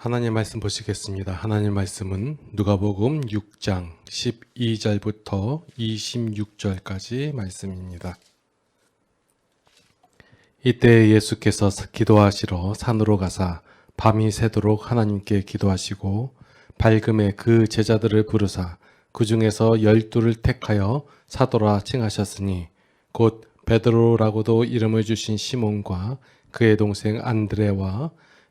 하나님 말씀 보시겠습니다. 하나님 말씀은 누가복음 6장 12절부터 26절까지 말씀입니다. 이때 예수께서 기도하시러 산으로 가사 밤이 새도록 하나님께 기도하시고 밝음에 그 제자들을 부르사 그 중에서 12를 택하여 사도라 칭하셨으니 곧 베드로라고도 이름을 주신 시몬과 그의 동생 안드레와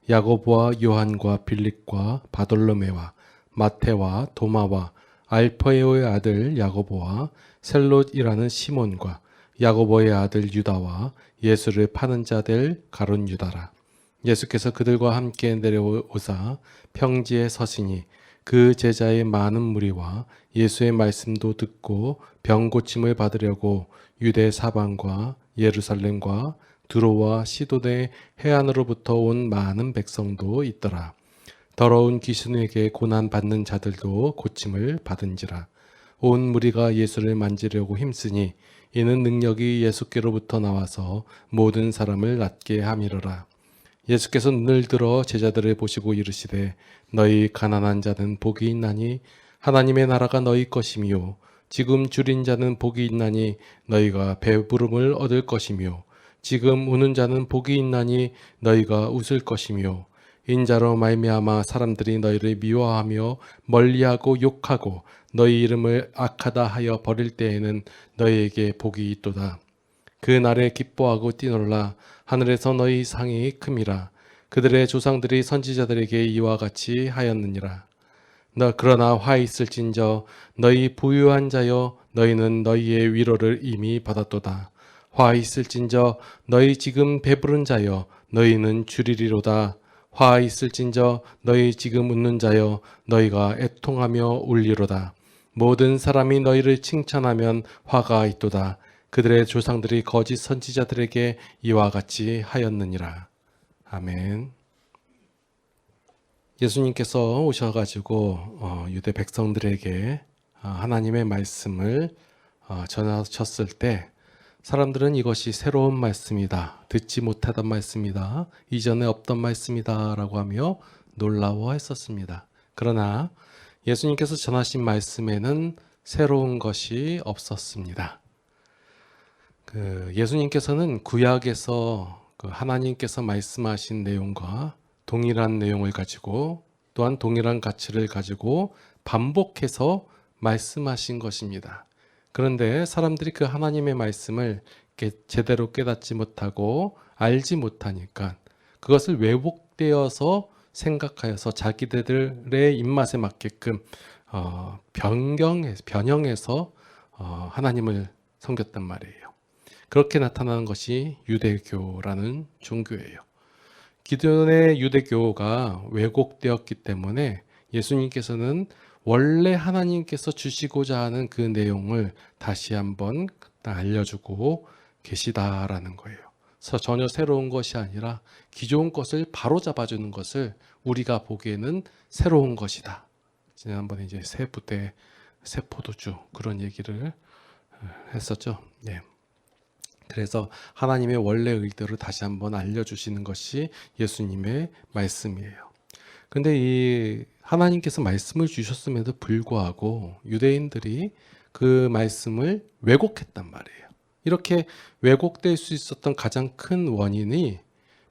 야고보와 요한과 빌립과 바돌로메와 마테와 도마와 알페오의 아들 야고보와 셀롯이라는 시몬과 야고보의 아들 유다와 예수를 파는 자들 가룟 유다라. 예수께서 그들과 함께 내려오사 평지에 서시니 그 제자의 많은 무리와 예수의 말씀도 듣고 병 고침을 받으려고 유대 사방과 예루살렘과 두로와 시도대 해안으로부터 온 많은 백성도 있더라. 더러운 귀신에게 고난받는 자들도 고침을 받은지라. 온 무리가 예수를 만지려고 힘쓰니 이는 능력이 예수께로부터 나와서 모든 사람을 낫게 함이로라. 예수께서 눈을 들어 제자들을 보시고 이르시되 너희 가난한 자는 복이 있나니 하나님의 나라가 너희 것이며 지금 줄인 자는 복이 있나니 너희가 배부름을 얻을 것이며 지금 우는 자는 복이 있나니 너희가 웃을 것이며 인자로 말미암아 사람들이 너희를 미워하며 멀리하고 욕하고 너희 이름을 악하다 하여 버릴 때에는 너희에게 복이 있도다. 그 날에 기뻐하고 뛰놀라. 하늘에서 너희 상이 큼이라. 그들의 조상들이 선지자들에게 이와 같이 하였느니라. 그러나 화 있을진저 너희 부유한 자여 너희는 너희의 위로를 이미 받았도다. 화 있을진저 너희 지금 배부른 자여 너희는 주리리로다. 화 있을진저 너희 지금 웃는 자여 너희가 애통하며 울리로다. 모든 사람이 너희를 칭찬하면 화가 있도다. 그들의 조상들이 거짓 선지자들에게 이와 같이 하였느니라. 아멘. 예수님께서 오셔가지고 유대 백성들에게 하나님의 말씀을 전하셨을 때 사람들은 이것이 새로운 말씀이다, 듣지 못하던 말씀이다, 이전에 없던 말씀이다 라고 하며 놀라워했었습니다. 그러나 예수님께서 전하신 말씀에는 새로운 것이 없었습니다. 예수님께서는 구약에서 하나님께서 말씀하신 내용과 동일한 내용을 가지고 또한 동일한 가치를 가지고 반복해서 말씀하신 것입니다. 그런데 사람들이 그 하나님의 말씀을 제대로 깨닫지 못하고 알지 못하니까 그것을 왜곡되어서 생각하여서 자기들의 입맛에 맞게끔 변형해서 하나님을 섬겼단 말이에요. 그렇게 나타나는 것이 유대교라는 종교예요. 기존의 유대교가 왜곡되었기 때문에 예수님께서는 원래 하나님께서 주시고자 하는 그 내용을 다시 한번 알려주고 계시다라는 거예요. 그래서 전혀 새로운 것이 아니라 기존 것을 바로 잡아주는 것을 우리가 보기에는 새로운 것이다. 지난번에 이제 새 부대, 새 포도주 그런 얘기를 했었죠. 네. 그래서 하나님의 원래 의도를 다시 한번 알려주시는 것이 예수님의 말씀이에요. 근데 이 하나님께서 말씀을 주셨음에도 불구하고 유대인들이 그 말씀을 왜곡했단 말이에요. 이렇게 왜곡될 수 있었던 가장 큰 원인이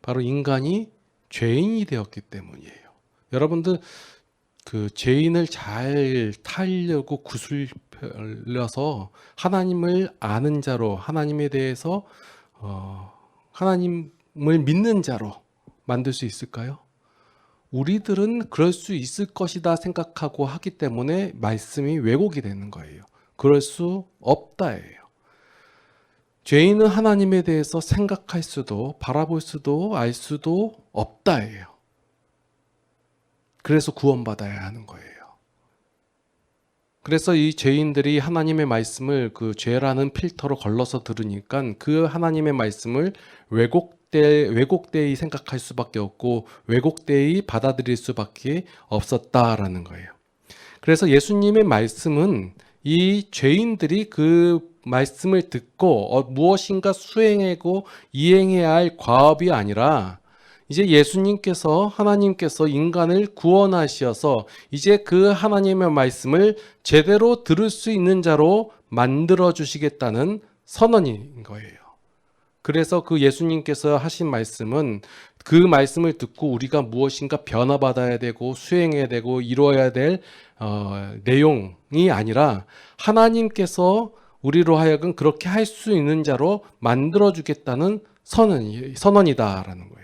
바로 인간이 죄인이 되었기 때문이에요. 여러분들 그 죄인을 잘 타려고 구슬려서 하나님을 아는 자로, 하나님에 대해서 하나님을 믿는 자로 만들 수 있을까요? 우리들은 그럴 수 있을 것이다 생각하고 하기 때문에 말씀이 왜곡이 되는 거예요. 그럴 수 없다예요. 죄인은 하나님에 대해서 생각할 수도 바라볼 수도 알 수도 없다예요. 그래서 구원받아야 하는 거예요. 그래서 이 죄인들이 하나님의 말씀을 그 죄라는 필터로 걸러서 들으니까 그 하나님의 말씀을 왜곡되이 생각할 수밖에 없고 왜곡되이 받아들일 수밖에 없었다라는 거예요. 그래서 예수님의 말씀은 이 죄인들이 그 말씀을 듣고 무엇인가 수행하고 이행해야 할 과업이 아니라 이제 예수님께서 하나님께서 인간을 구원하셔서 이제 그 하나님의 말씀을 제대로 들을 수 있는 자로 만들어 주시겠다는 선언인 거예요. 그래서 그 예수님께서 하신 말씀은 그 말씀을 듣고 우리가 무엇인가 변화받아야 되고 수행해야 되고 이루어야 될 내용이 아니라 하나님께서 우리로 하여금 그렇게 할 수 있는 자로 만들어 주겠다는 선언이다라는 거예요.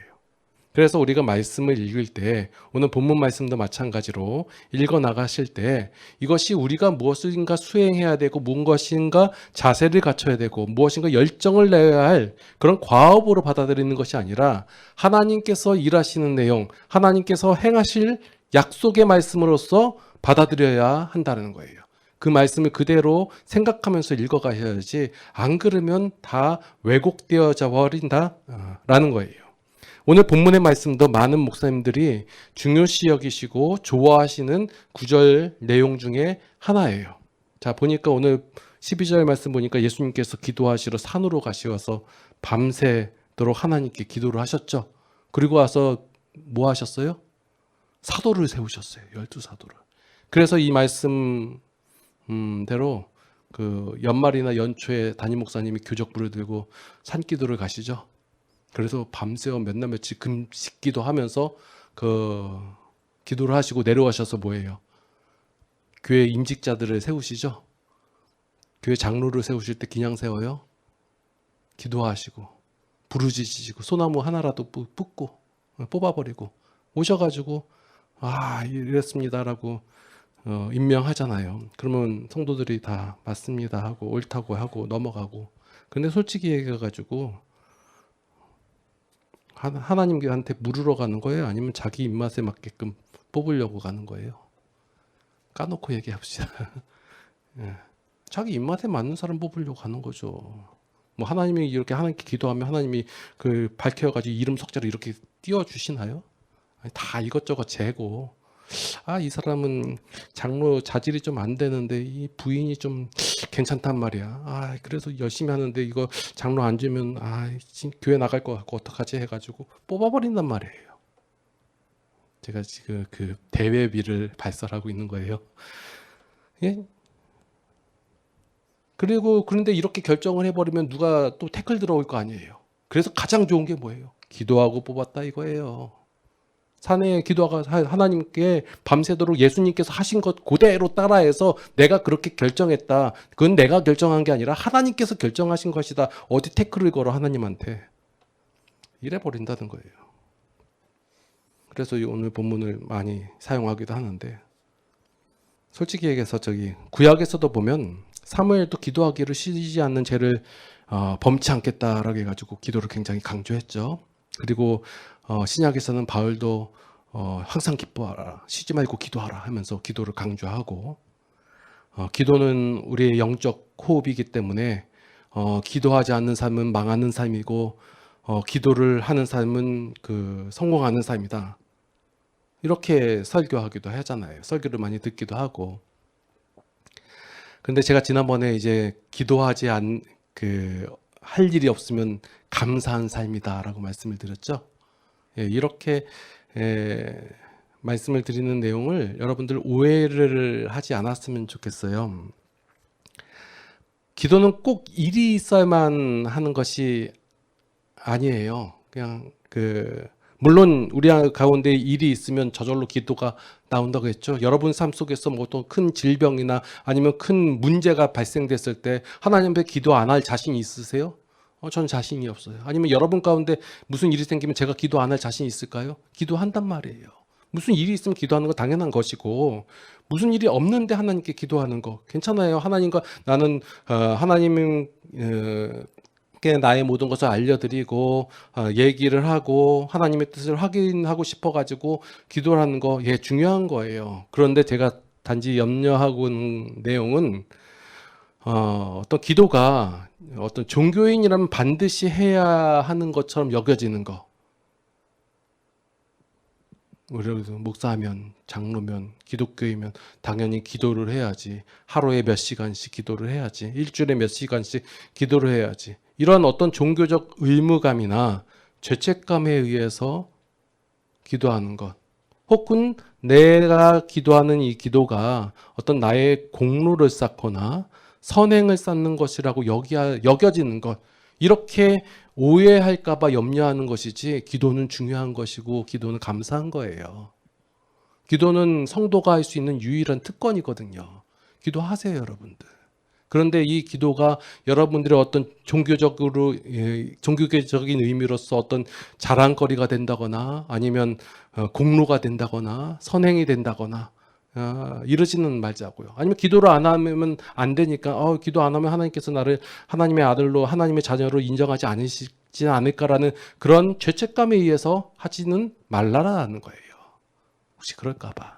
그래서 우리가 말씀을 읽을 때 오늘 본문 말씀도 마찬가지로 읽어 나가실 때 이것이 우리가 무엇인가 수행해야 되고 무엇인가 자세를 갖춰야 되고 무엇인가 열정을 내야 할 그런 과업으로 받아들이는 것이 아니라 하나님께서 일하시는 내용, 하나님께서 행하실 약속의 말씀으로서 받아들여야 한다는 거예요. 그 말씀을 그대로 생각하면서 읽어가셔야지 안 그러면 다 왜곡되어져 버린다라는 거예요. 오늘 본문의 말씀도 많은 목사님들이 중요시 여기시고 좋아하시는 구절 내용 중에 하나예요. 자, 보니까 오늘 12절 말씀 보니까 예수님께서 기도하시러 산으로 가셔서 밤새도록 하나님께 기도를 하셨죠. 그리고 와서 뭐 하셨어요? 사도를 세우셨어요. 12사도를. 그래서 이 말씀대로 그 연말이나 연초에 담임 목사님이 교적부를 들고 산기도를 가시죠. 그래서 밤새워 몇 날 며칠 금식기도 하면서 그 기도를 하시고 내려오셔서 뭐예요? 교회 임직자들을 세우시죠. 교회 장로를 세우실 때 그냥 세워요. 기도하시고 부르짖으시고 소나무 하나라도 뽑고 뽑아버리고 오셔가지고 이랬습니다라고 임명하잖아요. 그러면 성도들이 다 맞습니다 하고 옳다고 하고 넘어가고. 근데 솔직히 얘기해가지고 하나님한테 물으러 가는 거예요? 아니면 자기 입맛에 맞게끔 뽑으려고 가는 거예요? 까놓고 얘기합시다. 예. 자기 입맛에 맞는 사람 뽑으려고 가는 거죠. 뭐 하나님이 이렇게 하나님께 기도하면 하나님이 그 밝혀가지고 이름 석자로 이렇게 띄워주시나요? 아니, 다 이것저것 재고 이 사람은 장로 자질이 좀 안 되는데 이 부인이 좀 괜찮단 말이야. 그래서 열심히 하는데 이거 장로 안 주면 교회 나갈 것 같고 어떡하지 해가지고 뽑아버린단 말이에요. 제가 지금 그 대회비를 발설하고 있는 거예요. 예? 그런데 이렇게 결정을 해버리면 누가 또 태클 들어올 거 아니에요. 그래서 가장 좋은 게 뭐예요? 기도하고 뽑았다 이거예요. 산에 기도가 하나님께 밤새도록 예수님께서 하신 것 그대로 따라해서 내가 그렇게 결정했다. 그건 내가 결정한 게 아니라 하나님께서 결정하신 것이다. 어디 태클을 걸어 하나님한테. 이래 버린다는 거예요. 그래서 오늘 본문을 많이 사용하기도 하는데 솔직히 얘기해서 구약에서도 보면 사무엘도 기도하기를 쉬지 않는 죄를 범치 않겠다라고 해가지고 기도를 굉장히 강조했죠. 그리고 신약에서는 바울도 항상 기뻐하라, 쉬지 말고 기도하라 하면서 기도를 강조하고 기도는 우리의 영적 호흡이기 때문에 기도하지 않는 삶은 망하는 삶이고 기도를 하는 삶은 그 성공하는 삶이다. 이렇게 설교하기도 하잖아요. 설교를 많이 듣기도 하고. 근데 제가 지난번에 이제 기도하지 할 일이 없으면 감사한 삶이다라고 말씀을 드렸죠. 이렇게 말씀을 드리는 내용을 여러분들 오해를 하지 않았으면 좋겠어요. 기도는 꼭 일이 있어야만 하는 것이 아니에요. 그냥 물론 우리 가운데 일이 있으면 저절로 기도가 나온다고 했죠. 여러분 삶 속에서 뭐 또 큰 질병이나 아니면 큰 문제가 발생됐을 때 하나님 앞에 기도 안 할 자신이 있으세요? 저는 자신이 없어요. 아니면 여러분 가운데 무슨 일이 생기면 제가 기도 안 할 자신이 있을까요? 기도한단 말이에요. 무슨 일이 있으면 기도하는 거 당연한 것이고 무슨 일이 없는데 하나님께 기도하는 거 괜찮아요. 하나님과 나는 하나님께 나의 모든 것을 알려드리고 얘기를 하고 하나님의 뜻을 확인하고 싶어가지고 기도를 하는 거 중요한 거예요. 그런데 제가 단지 염려하고 있는 내용은 어떤 기도가 어떤 종교인이라면 반드시 해야 하는 것처럼 여겨지는 거. 우리도 목사면, 장로면, 기독교이면 당연히 기도를 해야지. 하루에 몇 시간씩 기도를 해야지. 일주일에 몇 시간씩 기도를 해야지. 이런 어떤 종교적 의무감이나 죄책감에 의해서 기도하는 것. 혹은 내가 기도하는 이 기도가 어떤 나의 공로를 쌓거나 선행을 쌓는 것이라고 여겨지는 것. 이렇게 오해할까봐 염려하는 것이지 기도는 중요한 것이고 기도는 감사한 거예요. 기도는 성도가 할 수 있는 유일한 특권이거든요. 기도하세요, 여러분들. 그런데 이 기도가 여러분들의 어떤 종교적인 의미로서 어떤 자랑거리가 된다거나 아니면 공로가 된다거나 선행이 된다거나 이러지는 말자고요. 아니면 기도를 안 하면 안 되니까 기도 안 하면 하나님께서 나를 하나님의 아들로 하나님의 자녀로 인정하지 않으시지 않을까라는 그런 죄책감에 의해서 하지는 말라라는 거예요. 혹시 그럴까 봐.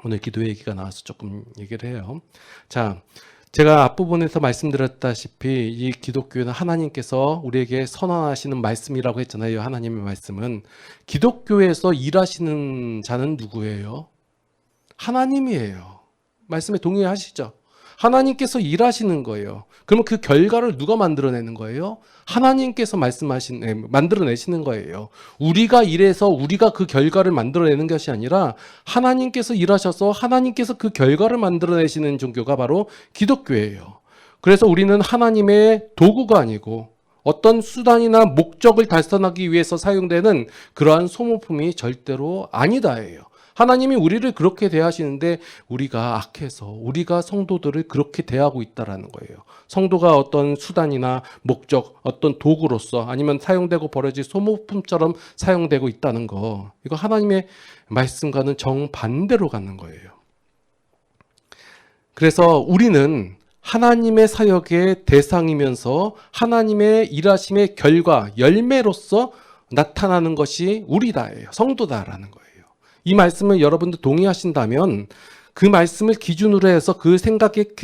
오늘 기도 얘기가 나와서 조금 얘기를 해요. 자, 제가 앞부분에서 말씀드렸다시피 이 기독교는 하나님께서 우리에게 선언하시는 말씀이라고 했잖아요. 하나님의 말씀은. 기독교에서 일하시는 자는 누구예요? 하나님이에요. 말씀에 동의하시죠? 하나님께서 일하시는 거예요. 그러면 그 결과를 누가 만들어내는 거예요? 하나님께서 만들어내시는 거예요. 우리가 일해서 우리가 그 결과를 만들어내는 것이 아니라 하나님께서 일하셔서 하나님께서 그 결과를 만들어내시는 종교가 바로 기독교예요. 그래서 우리는 하나님의 도구가 아니고 어떤 수단이나 목적을 달성하기 위해서 사용되는 그러한 소모품이 절대로 아니다예요. 하나님이 우리를 그렇게 대하시는데 우리가 악해서 우리가 성도들을 그렇게 대하고 있다라는 거예요. 성도가 어떤 수단이나 목적, 어떤 도구로서 아니면 사용되고 버려질 소모품처럼 사용되고 있다는 거. 이거 하나님의 말씀과는 정반대로 가는 거예요. 그래서 우리는 하나님의 사역의 대상이면서 하나님의 일하심의 결과, 열매로서 나타나는 것이 우리다예요. 성도다라는 거예요. 이 말씀을 여러분들 동의하신다면 그 말씀을 기준으로 해서 그 생각의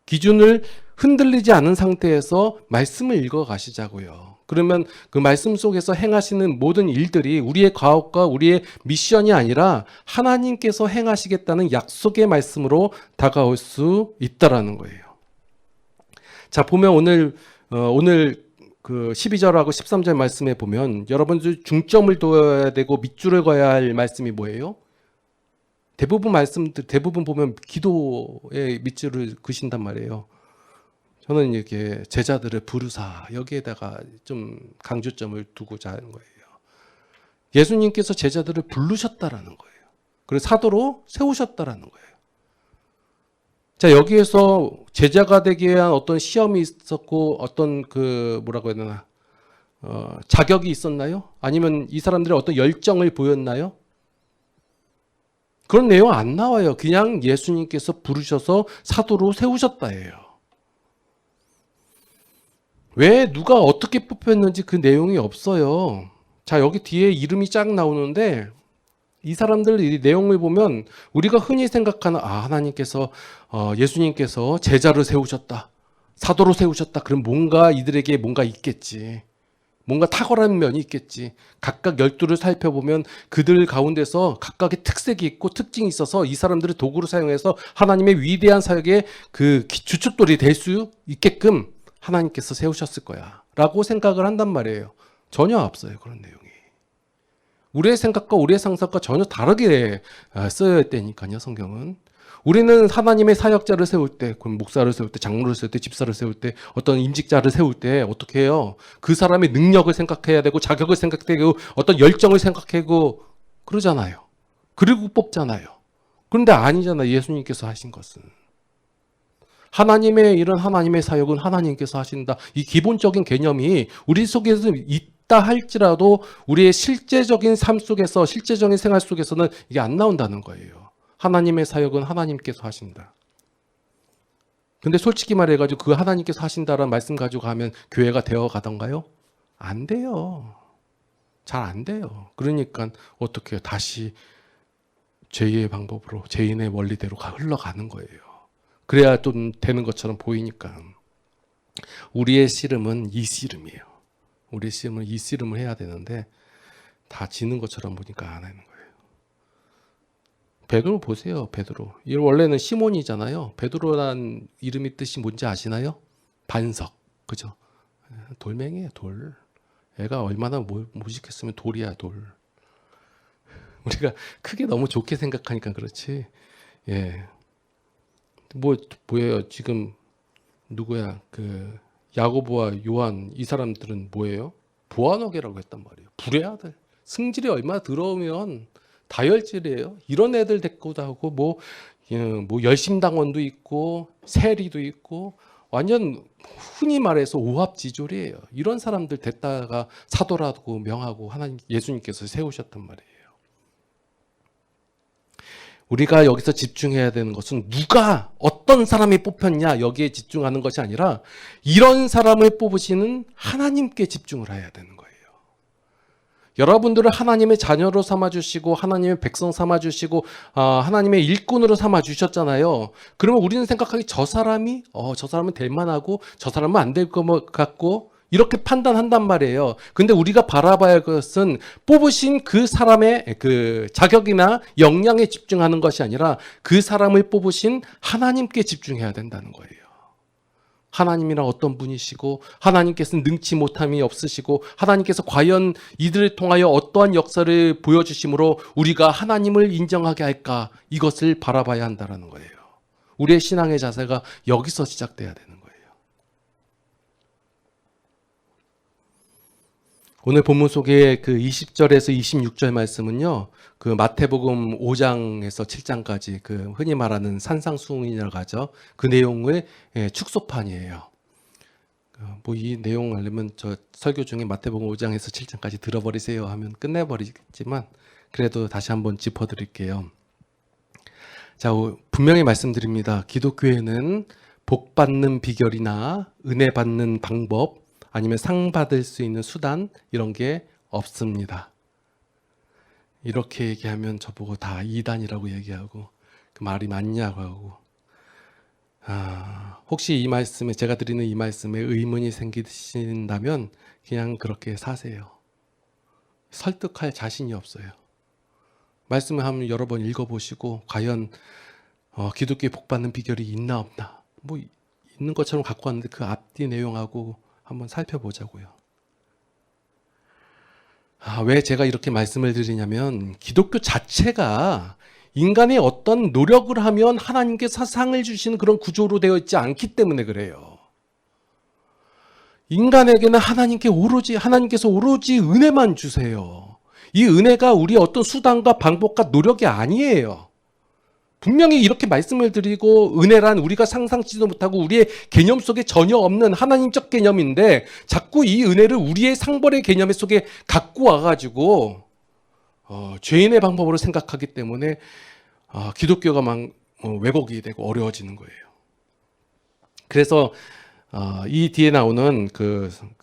기준을 흔들리지 않은 상태에서 말씀을 읽어 가시자고요. 그러면 그 말씀 속에서 행하시는 모든 일들이 우리의 과업과 우리의 미션이 아니라 하나님께서 행하시겠다는 약속의 말씀으로 다가올 수 있다라는 거예요. 자, 보면 오늘 그 12절하고 13절 말씀에 보면 여러분들 중점을 둬야 되고 밑줄을 그어야 할 말씀이 뭐예요? 대부분 보면 기도에 밑줄을 그신단 말이에요. 저는 이렇게 제자들을 부르사 여기에다가 좀 강조점을 두고자 하는 거예요. 예수님께서 제자들을 부르셨다라는 거예요. 그래서 사도로 세우셨다라는 거예요. 자, 여기에서 제자가 되기 위한 어떤 시험이 있었고 어떤 뭐라고 해야 되나 자격이 있었나요? 아니면 이 사람들이 어떤 열정을 보였나요? 그런 내용 안 나와요. 그냥 예수님께서 부르셔서 사도로 세우셨다예요. 왜 누가 어떻게 뽑혔는지 그 내용이 없어요. 자, 여기 뒤에 이름이 쫙 나오는데 이 사람들 이 내용을 보면 우리가 흔히 생각하는 하나님께서 예수님께서 제자를 세우셨다. 사도로 세우셨다. 그럼 뭔가 이들에게 뭔가 있겠지. 뭔가 탁월한 면이 있겠지. 각각 12를 살펴보면 그들 가운데서 각각의 특색이 있고 특징이 있어서 이 사람들을 도구로 사용해서 하나님의 위대한 사역의 그 주춧돌이 될 수 있게끔 하나님께서 세우셨을 거야 라고 생각을 한단 말이에요. 전혀 없어요. 그런 내용이. 우리의 생각과 우리의 상상과 전혀 다르게 써야 되니까요. 성경은. 우리는 하나님의 사역자를 세울 때, 목사를 세울 때, 장로를 세울 때, 집사를 세울 때, 어떤 임직자를 세울 때 어떻게 해요? 그 사람의 능력을 생각해야 되고 자격을 생각해야 되고 어떤 열정을 생각하고 그러잖아요. 그리고 뽑잖아요. 그런데 아니잖아요. 예수님께서 하신 것은. 하나님의 일은 하나님의 사역은 하나님께서 하신다. 이 기본적인 개념이 우리 속에서 있다 할지라도 우리의 실제적인 삶 속에서 실제적인 생활 속에서는 이게 안 나온다는 거예요. 하나님의 사역은 하나님께서 하신다. 근데 솔직히 말해가지고 그 하나님께서 하신다라는 말씀 가지고 가면 교회가 되어 가던가요? 안 돼요. 잘 안 돼요. 그러니까 어떻게 해요? 다시 제2의 방법으로 제2의 원리대로 흘러가는 거예요. 그래야 좀 되는 것처럼 보이니까. 우리의 씨름은 이 씨름이에요. 우리의 씨름은 이 씨름을 해야 되는데 다 지는 것처럼 보니까 안 하는 거예요. 베드로 보세요. 베드로. 이 원래는 시몬이잖아요. 베드로란 이름의 뜻이 뭔지 아시나요? 반석. 그죠? 돌멩이에요. 돌. 애가 얼마나 무식했으면 돌이야, 돌. 우리가 크게 너무 좋게 생각하니까 그렇지. 예. 뭐예요? 지금 누구야? 그 야고보와 요한 이 사람들은 뭐예요? 보아너게라고 했단 말이에요. 불의 아들. 승질이 얼마나 더러우면 다혈질이에요. 이런 애들 데리고도 하고 뭐 열심당원도 있고 세리도 있고 완전 흔히 말해서 오합지졸이에요. 이런 사람들 됐다가 사도라고 명하고 하나님 예수님께서 세우셨단 말이에요. 우리가 여기서 집중해야 되는 것은 누가 어떤 사람이 뽑혔냐 여기에 집중하는 것이 아니라 이런 사람을 뽑으시는 하나님께 집중을 해야 되는 거예요. 여러분들을 하나님의 자녀로 삼아주시고 하나님의 백성 삼아주시고 하나님의 일꾼으로 삼아주셨잖아요. 그러면 우리는 생각하기 저 사람은 될 만하고 저 사람은 안 될 것 같고 이렇게 판단한단 말이에요. 근데 우리가 바라봐야 할 것은 뽑으신 그 사람의 그 자격이나 역량에 집중하는 것이 아니라 그 사람을 뽑으신 하나님께 집중해야 된다는 거예요. 하나님이란 어떤 분이시고 하나님께서는 능치 못함이 없으시고 하나님께서 과연 이들을 통하여 어떠한 역사를 보여주심으로 우리가 하나님을 인정하게 할까 이것을 바라봐야 한다는 거예요. 우리의 신앙의 자세가 여기서 시작돼야 되는 거예요. 오늘 본문 속에 그 20절에서 26절 말씀은요. 그 마태복음 5장에서 7장까지 그 흔히 말하는 산상수훈이라고 하죠. 그 내용을 축소판이에요. 뭐 이 내용 알려면 저 설교 중에 마태복음 5장에서 7장까지 들어버리세요 하면 끝내버리겠지만 그래도 다시 한번 짚어드릴게요. 자, 분명히 말씀드립니다. 기독교에는 복 받는 비결이나 은혜 받는 방법 아니면 상 받을 수 있는 수단 이런 게 없습니다. 이렇게 얘기하면 저보고 다 이단이라고 얘기하고 그 말이 맞냐고 하고 혹시 이 말씀에 제가 드리는 이 말씀에 의문이 생기신다면 그냥 그렇게 사세요. 설득할 자신이 없어요. 말씀을 한번 여러 번 읽어보시고 과연 기독교에 복 받는 비결이 있나 없나 뭐 있는 것처럼 갖고 왔는데 그 앞뒤 내용하고 한번 살펴보자고요. 왜 제가 이렇게 말씀을 드리냐면 기독교 자체가 인간의 어떤 노력을 하면 하나님께 상을 주시는 그런 구조로 되어 있지 않기 때문에 그래요. 인간에게는 하나님께서 오로지 은혜만 주세요. 이 은혜가 우리의 어떤 수단과 방법과 노력이 아니에요. 분명히 이렇게 말씀을 드리고 은혜란 우리가 상상치도 못하고 우리의 개념 속에 전혀 없는 하나님적 개념인데 자꾸 이 은혜를 우리의 상벌의 개념 속에 갖고 와가지고 죄인의 방법으로 생각하기 때문에 기독교가 왜곡이 되고 어려워지는 거예요. 그래서 이 뒤에 나오는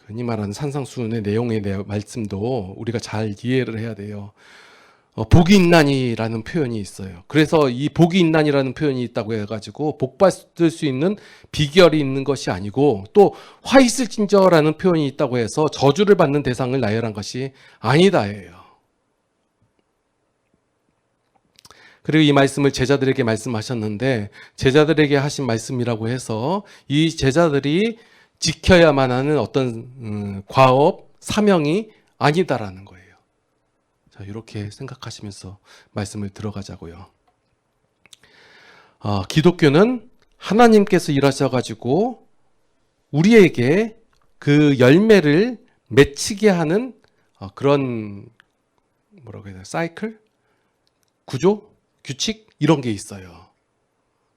흔히 말하는 산상수훈의 내용의 말씀도 우리가 잘 이해를 해야 돼요. 복이 있나니라는 표현이 있어요. 그래서 이 복이 있나니라는 표현이 있다고 해가지고 복 받을 수 있는 비결이 있는 것이 아니고 또 화 있을진저라는 표현이 있다고 해서 저주를 받는 대상을 나열한 것이 아니다예요. 그리고 이 말씀을 제자들에게 말씀하셨는데 제자들에게 하신 말씀이라고 해서 이 제자들이 지켜야만 하는 어떤 과업, 사명이 아니다라는 거예요. 자, 이렇게 생각하시면서 말씀을 들어가자고요. 기독교는 하나님께서 일하셔가지고 우리에게 그 열매를 맺히게 하는 그런 뭐라고 해야 되나 사이클? 구조? 규칙? 이런 게 있어요.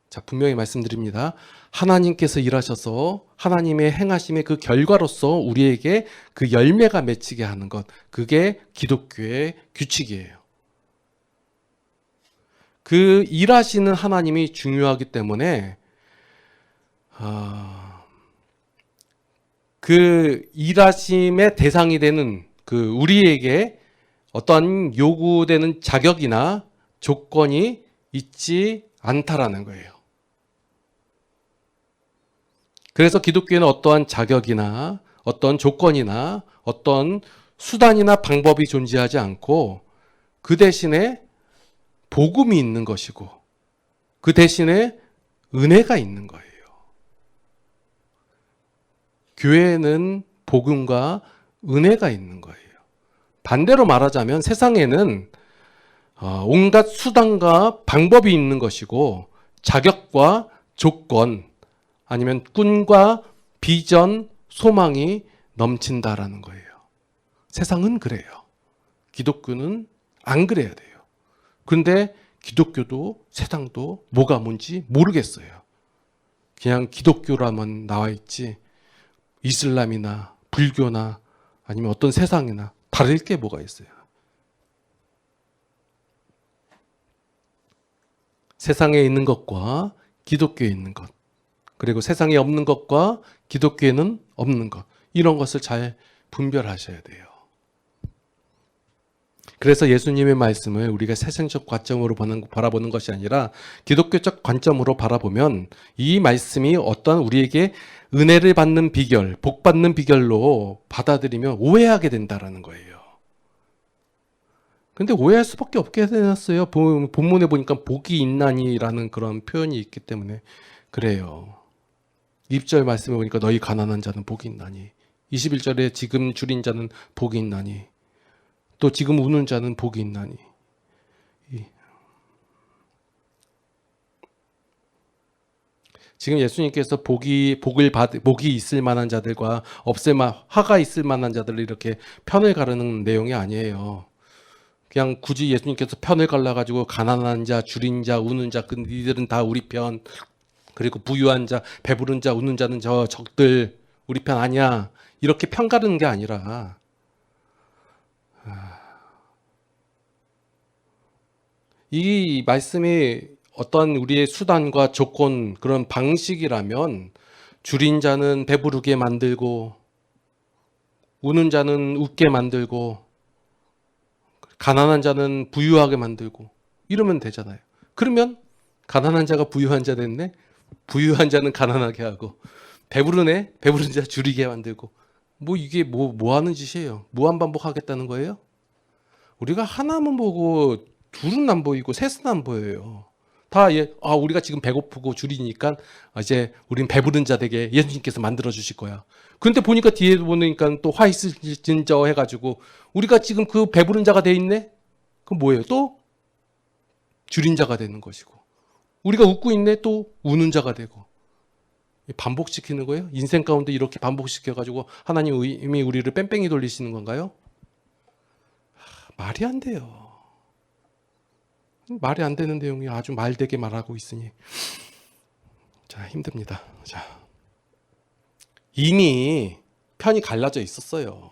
자, 분명히 말씀드립니다. 하나님께서 일하셔서 하나님의 행하심의 그 결과로서 우리에게 그 열매가 맺히게 하는 것, 그게 기독교의 규칙이에요. 그 일하시는 하나님이 중요하기 때문에 그 일하심의 대상이 되는 그 우리에게 어떠한 요구되는 자격이나 조건이 있지 않다라는 거예요. 그래서 기독교에는 어떠한 자격이나 어떤 조건이나 어떤 수단이나 방법이 존재하지 않고 그 대신에 복음이 있는 것이고 그 대신에 은혜가 있는 거예요. 교회는 복음과 은혜가 있는 거예요. 반대로 말하자면 세상에는 온갖 수단과 방법이 있는 것이고 자격과 조건 아니면 꿈과 비전, 소망이 넘친다라는 거예요. 세상은 그래요. 기독교는 안 그래야 돼요. 그런데 기독교도 세상도 뭐가 뭔지 모르겠어요. 그냥 기독교라만 나와 있지 이슬람이나 불교나 아니면 어떤 세상이나 다를 게 뭐가 있어요. 세상에 있는 것과 기독교에 있는 것, 그리고 세상에 없는 것과 기독교에는 없는 것, 이런 것을 잘 분별하셔야 돼요. 그래서 예수님의 말씀을 우리가 세상적 관점으로 바라보는 것이 아니라 기독교적 관점으로 바라보면 이 말씀이 어떤 우리에게 은혜를 받는 비결, 복 받는 비결로 받아들이면 오해하게 된다라는 거예요. 근데 오해할 수밖에 없게 되었어요. 본문에 보니까 복이 있나니라는 그런 표현이 있기 때문에 그래요. 1절 말씀에 보니까 너희 가난한 자는 복이 있나니, 21절에 지금 줄인 자는 복이 있나니, 또 지금 우는 자는 복이 있나니. 지금 예수님께서 복이 있을 만한 자들과 화가 있을 만한 자들을 이렇게 편을 가르는 내용이 아니에요. 그냥 굳이 예수님께서 편을 갈라가지고 가난한 자, 줄인 자, 우는 자, 이들은 다 우리 편, 그리고 부유한 자, 배부른 자, 우는 자는 저 적들 우리 편 아니야, 이렇게 편 가르는 게 아니라 이 말씀이 어떤 우리의 수단과 조건, 그런 방식이라면 줄인 자는 배부르게 만들고 우는 자는 웃게 만들고 가난한 자는 부유하게 만들고 이러면 되잖아요. 그러면 가난한 자가 부유한 자 됐네, 부유한 자는 가난하게 하고 배부른 자 줄이게 만들고, 이게 뭐 하는 짓이에요? 무한반복하겠다는 거예요? 우리가 하나만 보고 둘은 안 보이고 셋은 안 보여요. 우리가 지금 배고프고 줄이니까 이제 우린 배부른 자 되게 예수님께서 만들어 주실 거야. 그런데 보니까 뒤에 보니까 또 화 있으신 자 해가지고 우리가 지금 그 배부른 자가 돼 있네? 그럼 뭐예요? 또 줄인 자가 되는 것이고, 우리가 웃고 있네? 또 우는 자가 되고. 반복시키는 거예요? 인생 가운데 이렇게 반복시켜가지고 하나님이 우리를 뺑뺑이 돌리시는 건가요? 말이 안 돼요. 말이 안 되는 내용이 아주 말되게 말하고 있으니 힘듭니다. 이미 편이 갈라져 있었어요.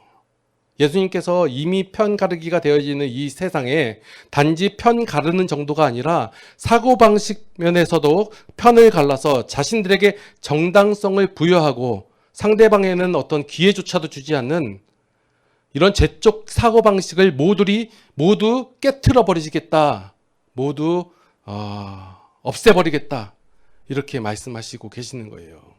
예수님께서 이미 편 가르기가 되어지는 이 세상에 단지 편 가르는 정도가 아니라 사고방식 면에서도 편을 갈라서 자신들에게 정당성을 부여하고 상대방에는 어떤 기회조차도 주지 않는 이런 죄적 사고방식을 모두 깨트려 버리시겠다, 모두 없애버리겠다, 이렇게 말씀하시고 계시는 거예요.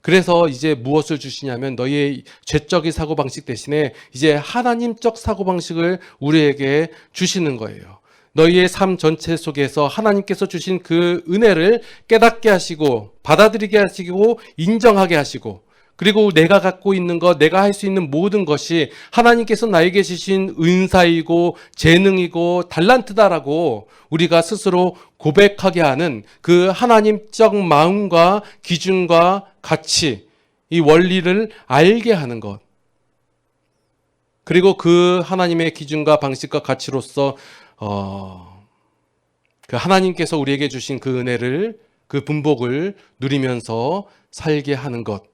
그래서 이제 무엇을 주시냐면 너희의 죄적인 사고방식 대신에 이제 하나님적 사고방식을 우리에게 주시는 거예요. 너희의 삶 전체 속에서 하나님께서 주신 그 은혜를 깨닫게 하시고 받아들이게 하시고 인정하게 하시고, 그리고 내가 갖고 있는 것, 내가 할 수 있는 모든 것이 하나님께서 나에게 주신 은사이고 재능이고 달란트다라고 우리가 스스로 고백하게 하는 그 하나님적 마음과 기준과 가치, 이 원리를 알게 하는 것, 그리고 그 하나님의 기준과 방식과 가치로서 그 하나님께서 우리에게 주신 그 은혜를, 그 분복을 누리면서 살게 하는 것,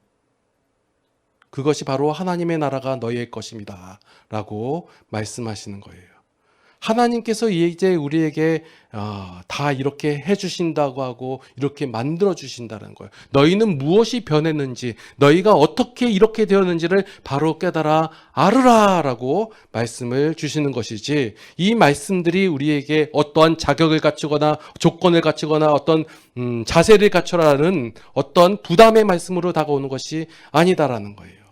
그것이 바로 하나님의 나라가 너희의 것입니다 라고 말씀하시는 거예요. 하나님께서 이제 우리에게 다 이렇게 해주신다고 하고 이렇게 만들어 주신다는 거예요. 너희는 무엇이 변했는지, 너희가 어떻게 이렇게 되었는지를 바로 깨달아 알으라 라고 말씀을 주시는 것이지, 이 말씀들이 우리에게 어떠한 자격을 갖추거나 조건을 갖추거나 어떤 자세를 갖추라는 어떤 부담의 말씀으로 다가오는 것이 아니다라는 거예요.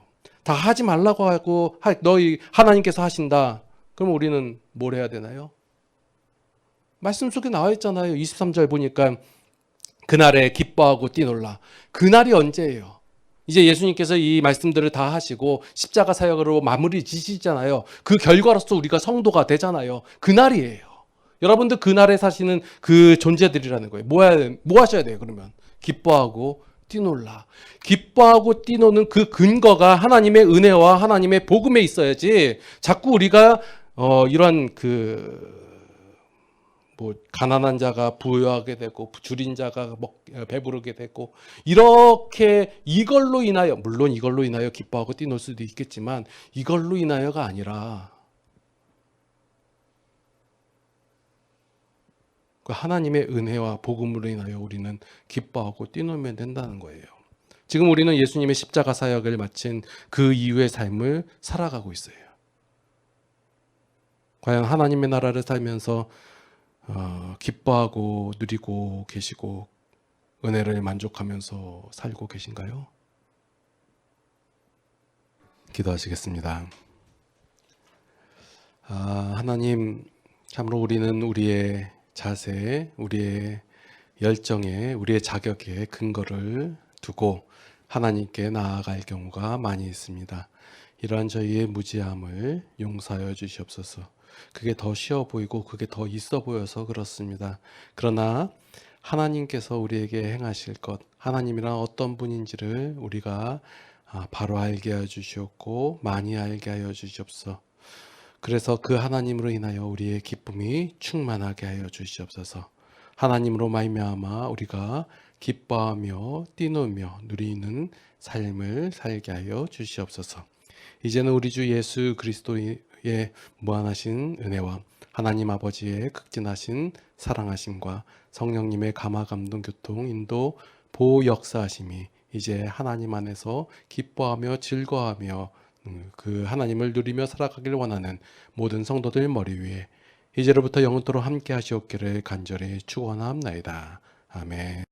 다 하지 말라고 하고 너희 하나님께서 하신다. 그럼 우리는 뭘 해야 되나요? 말씀 속에 나와 있잖아요. 23절 보니까 그날에 기뻐하고 뛰놀라. 그날이 언제예요? 이제 예수님께서 이 말씀들을 다 하시고 십자가 사역으로 마무리 지시잖아요. 그 결과로서 우리가 성도가 되잖아요. 그날이에요. 여러분들 그날에 사시는 그 존재들이라는 거예요. 뭐 하셔야 돼요, 그러면? 기뻐하고 뛰놀라. 기뻐하고 뛰노는 그 근거가 하나님의 은혜와 하나님의 복음에 있어야지 자꾸 우리가 이런 가난한 자가 부유하게 되고 줄인 자가 배부르게 되고 이렇게 이걸로 인하여, 물론 이걸로 인하여 기뻐하고 뛰놀 수도 있겠지만 이걸로 인하여가 아니라 그 하나님의 은혜와 복음으로 인하여 우리는 기뻐하고 뛰놀면 된다는 거예요. 지금 우리는 예수님의 십자가 사역을 마친 그 이후의 삶을 살아가고 있어요. 과연 하나님의 나라를 살면서 기뻐하고 누리고 계시고 은혜를 만족하면서 살고 계신가요? 기도하시겠습니다. 하나님, 참으로 우리는 우리의 자세, 우리의 열정에, 우리의 자격에 근거를 두고 하나님께 나아갈 경우가 많이 있습니다. 이러한 저희의 무지함을 용서하여 주시옵소서. 그게 더 쉬워 보이고 그게 더 있어 보여서 그렇습니다. 그러나 하나님께서 우리에게 행하실 것, 하나님이란 어떤 분인지를 우리가 바로 알게 하여 주시옵고 많이 알게 하여 주시옵소서. 그래서 그 하나님으로 인하여 우리의 기쁨이 충만하게 하여 주시옵소서. 하나님으로 말미암아 우리가 기뻐하며 뛰놀며 누리는 삶을 살게 하여 주시옵소서. 이제는 우리 주 예수 그리스도의 무한하신 은혜와 하나님 아버지의 극진하신 사랑하심과 성령님의 감화 감동 교통 인도 보호 역사하심이 이제 하나님 안에서 기뻐하며 즐거워하며 그 하나님을 누리며 살아가길 원하는 모든 성도들 머리 위에 이제로부터 영원토록 함께 하시옵기를 간절히 축원하옵나이다. 아멘.